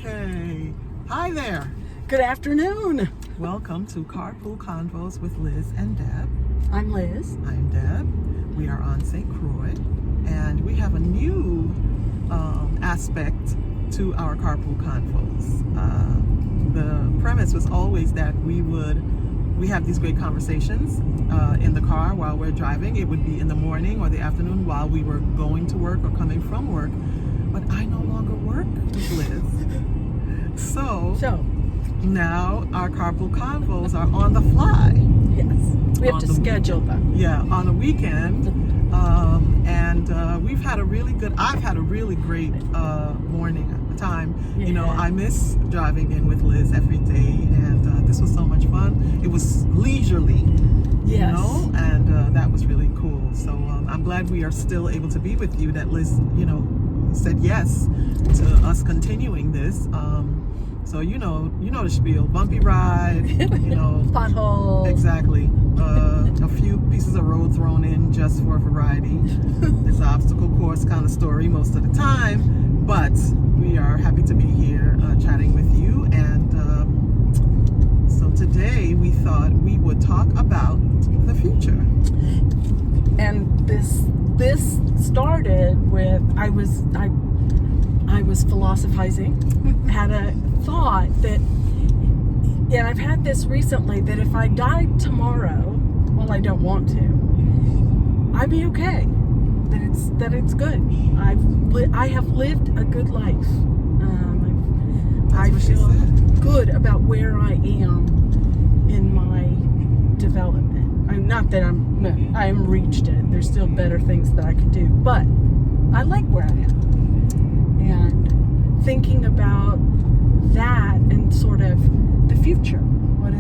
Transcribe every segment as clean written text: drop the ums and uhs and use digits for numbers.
Okay. Hi there. Good afternoon. Welcome to Carpool Convos with Lis and Deb. I'm Liz. I'm Deb. We are on St. Croix, and we have a new aspect to our Carpool Convos. The premise was always that we have these great conversations in the car while we're driving. It would be in the morning or the afternoon while we were going to work or coming from work. But I no longer work with Liz. So now our Carpool Convos are on the fly. Yes. We have to schedule them. Yeah, on a weekend. I've had a really great morning time. Yeah. You know, I miss driving in with Liz every day, and this was so much fun. It was leisurely, Yes. you know, and that was really cool. So I'm glad we are still able to be with you, that Liz, said yes to us continuing this. So you know the spiel: bumpy ride, Pothole. Exactly. A few pieces of road thrown in just for variety. It's an obstacle course kind of story most of the time, but we are happy to be here chatting with you. And so today we thought we would talk about the future. And this started with I was philosophizing, had a thought that, and I've had this recently, that if I died tomorrow, well, I don't want to, I'd be okay. That it's good. I have lived a good life. I feel good about where I am in my development. Not that I am reached it. There's still better things that I could do, but I like where I am. And thinking about that and sort of the future. What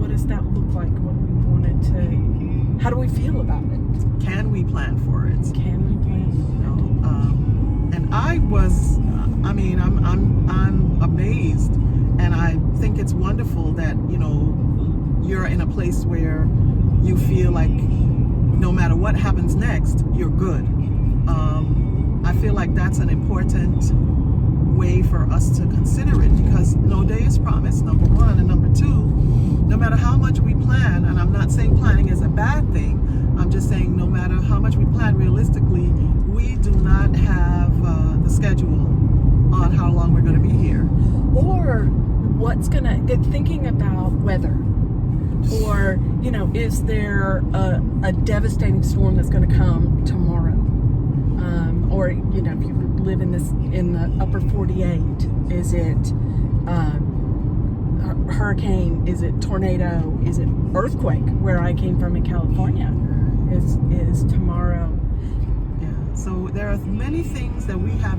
does that look like? What do we want it to? How do we feel about it? Can we plan for it? Can we plan for it? And I was, I'm amazed, and I think it's wonderful that you're in a place where you feel like no matter what happens next, you're good. I feel like that's an important way for us to consider it, because no day is promised, number one, and number two, no matter how much we plan, and I'm not saying planning is a bad thing, I'm just saying no matter how much we plan realistically, we do not have the schedule on how long we're going to be here. Or thinking about weather, or is there a devastating storm that's going to come tomorrow, or if you live in the upper 48, is it hurricane, is it tornado, is it earthquake, where I came from in California, is tomorrow. Yeah, so there are many things that we have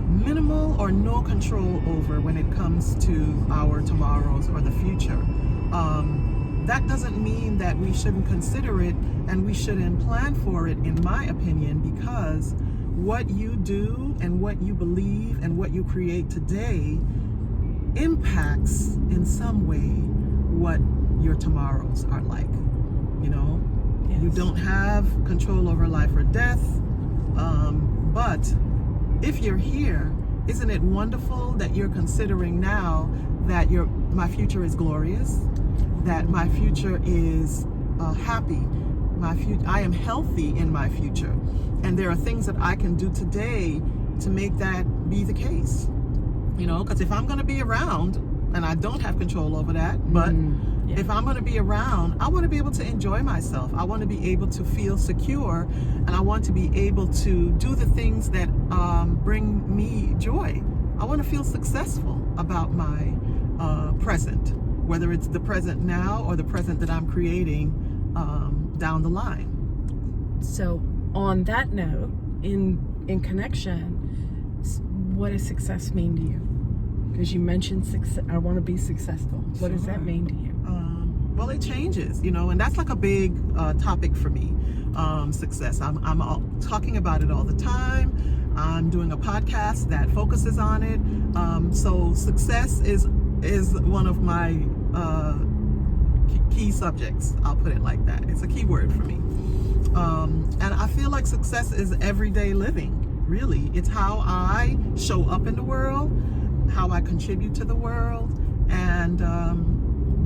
minimal or no control over when it comes to our tomorrows or the future. That doesn't mean that we shouldn't consider it and we shouldn't plan for it, in my opinion, because what you do and what you believe and what you create today impacts in some way what your tomorrows are like. Yes. You don't have control over life or death, but if you're here, isn't it wonderful that you're considering now that my future is glorious, that my future is happy, I am healthy in my future, and there are things that I can do today to make that be the case. Because if I'm going to be around, and I don't have control over that, but if I'm going to be around, I want to be able to enjoy myself. I want to be able to feel secure, and I want to be able to do the things that bring me joy. I want to feel successful about my present, whether it's the present now or the present that I'm creating down the line. So on that note, in connection, what does success mean to you? Because you mentioned success. I want to be successful. What does that mean to you? Well, it changes, and that's like a big topic for me. Success. I'm talking about it all the time. I'm doing a podcast that focuses on it. So success is one of my key subjects. I'll put it like that. It's a key word for me. And I feel like success is everyday living. Really, it's how I show up in the world. how I contribute to the world, and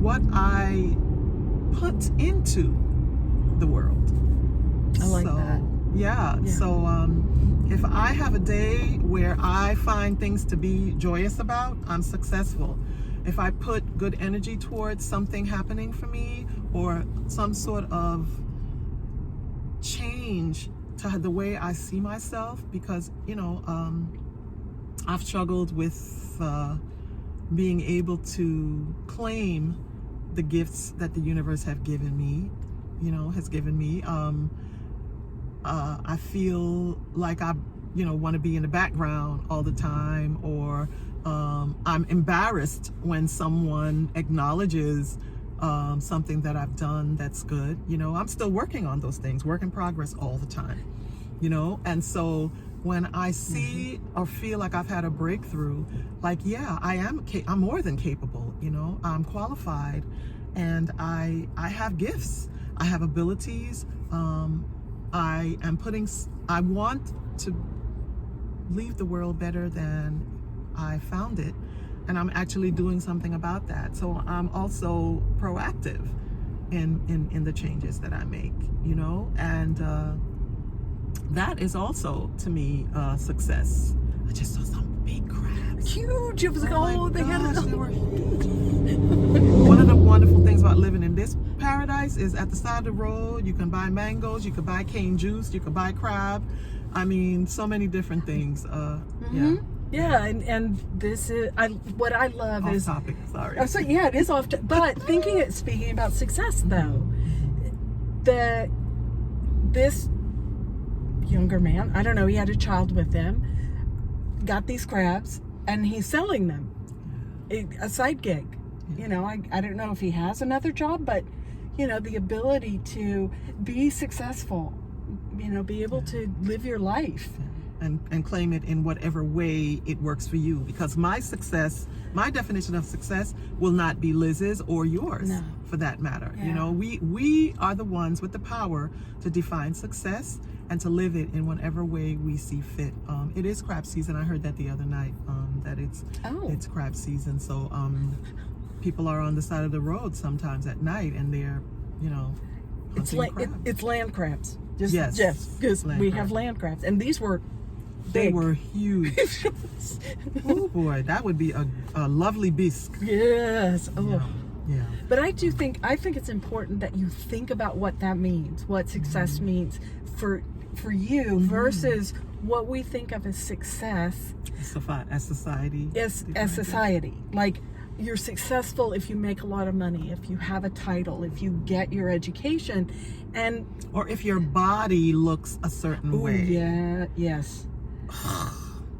what I put into the world. I like that. Yeah. So if I have a day where I find things to be joyous about, I'm successful. If I put good energy towards something happening for me, or some sort of change to the way I see myself, because I've struggled with being able to claim the gifts that the universe has given me. I feel like I want to be in the background all the time, or I'm embarrassed when someone acknowledges something that I've done that's good. I'm still working on those things, work in progress all the time, and so when I see or feel like I've had a breakthrough, like, yeah, I'm more than capable, I'm qualified, and I have gifts, I have abilities, I want to leave the world better than I found it, and I'm actually doing something about that. So I'm also proactive in the changes that I make, and that is also, to me, success. I just saw some big crabs. Huge. It was like, they were huge. One of the wonderful things about living in this paradise is at the side of the road, you can buy mangoes, you can buy cane juice, you can buy crab. I mean, so many different things. Yeah, and this is what I love off is topic. Sorry. So yeah, it is off. But speaking about success though, this younger man, I don't know, he had a child with him, got these crabs, and he's selling them. A side gig. I don't know if he has another job, but the ability to be successful, be able to live your life. And claim it in whatever way it works for you, because my definition of success will not be Liz's or yours, for that matter. Yeah. We are the ones with the power to define success and to live it in whatever way we see fit. It is crab season. I heard that the other night, that it's crab season. So people are on the side of the road sometimes at night, and they're it's land crabs. Yes, because we have land crabs, and these were They big. were huge. Oh boy, that would be a lovely bisque. Yes. Oh. Yeah. But I think it's important that you think about what that means, what success means for you versus what we think of as success as society. As society. Like, you're successful if you make a lot of money, if you have a title, if you get your education, or if your body looks a certain way. Yeah, yes.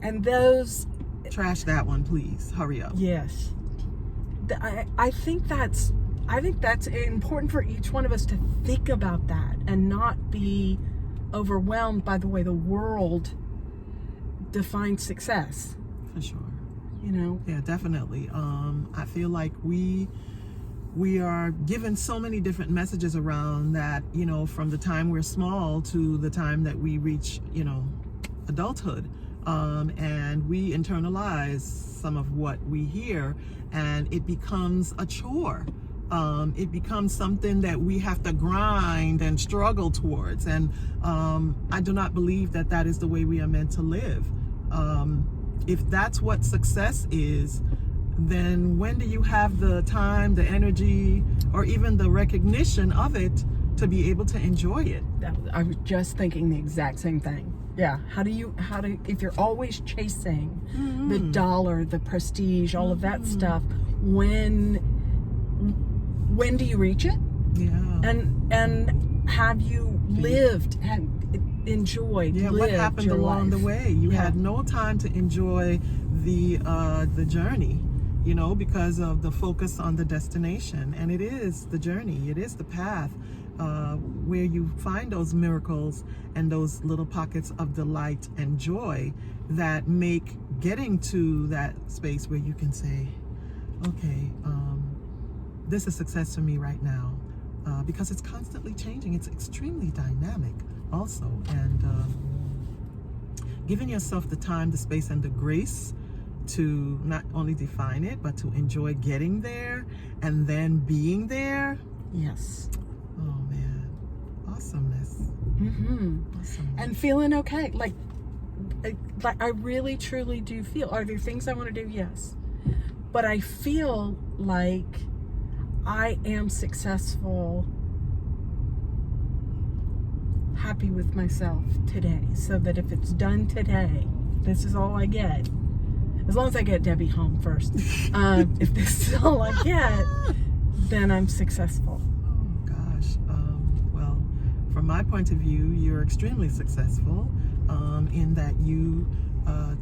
And those... Trash that one, please. Hurry up. Yes. I think that's important for each one of us to think about that and not be overwhelmed by the way the world defines success. For sure. Yeah, definitely. I feel like we are given so many different messages around that, from the time we're small to the time that we reach, adulthood. And we internalize some of what we hear, and it becomes a chore. It becomes something that we have to grind and struggle towards. And I do not believe that is the way we are meant to live. If that's what success is, then when do you have the time, the energy, or even the recognition of it to be able to enjoy it? I was just thinking the exact same thing. Yeah. How do if you're always chasing the dollar, the prestige, all of that stuff, when do you reach it? Yeah. And have you lived and enjoyed? Yeah. What happened along the way? You had no time to enjoy the journey, because of the focus on the destination. And it is the journey. It is the path. Where you find those miracles and those little pockets of delight and joy that make getting to that space where you can say, okay, this is success for me right now, because it's constantly changing. It's extremely dynamic also, and giving yourself the time, the space, and the grace to not only define it, but to enjoy getting there and then being there. Yes. Oh man, awesomeness. Awesomeness. And feeling okay. Like I really truly do feel. Are there things I want to do? Yes. But I feel like I am successful, happy with myself today, so that if it's done today, this is all I get. As long as I get Debbie home first. If this is all I get, then I'm successful. Oh gosh. Well, from my point of view, you're extremely successful in that you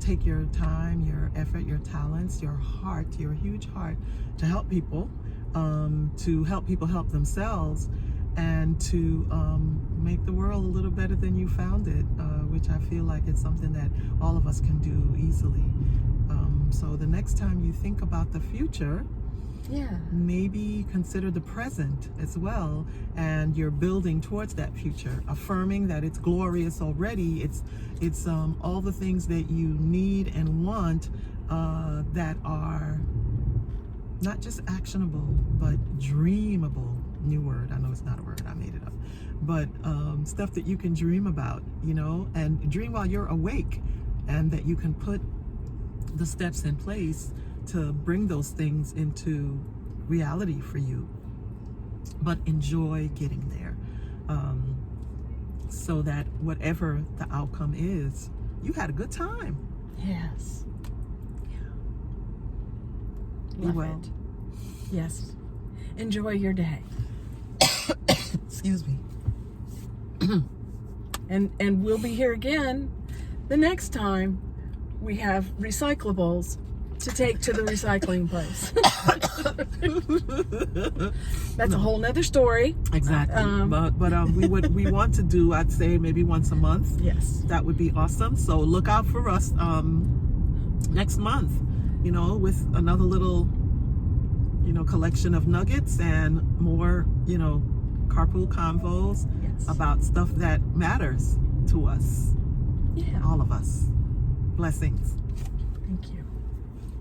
take your time, your effort, your talents, your heart, your huge heart to help people help themselves, and to make the world a little better than you found it, which I feel like it's something that all of us can do easily. So the next time you think about the future, maybe consider the present as well, and you're building towards that future, affirming that it's glorious already. It's all the things that you need and want that are not just actionable, but dreamable. New word. I know it's not a word. I made it up. But stuff that you can dream about, and dream while you're awake, and that you can put the steps in place to bring those things into reality for you. But enjoy getting there, so that whatever the outcome is, you had a good time. Yes. Be Love well. it. Yes. Enjoy your day. Excuse me. And we'll be here again the next time we have recyclables to take to the recycling place. That's a whole nother story. Exactly. But we want to do, I'd say, maybe once a month. Yes. That would be awesome. So look out for us next month, with another little, collection of nuggets and more, Carpool Convos about stuff that matters to us. Yeah. All of us. Blessings. Thank you.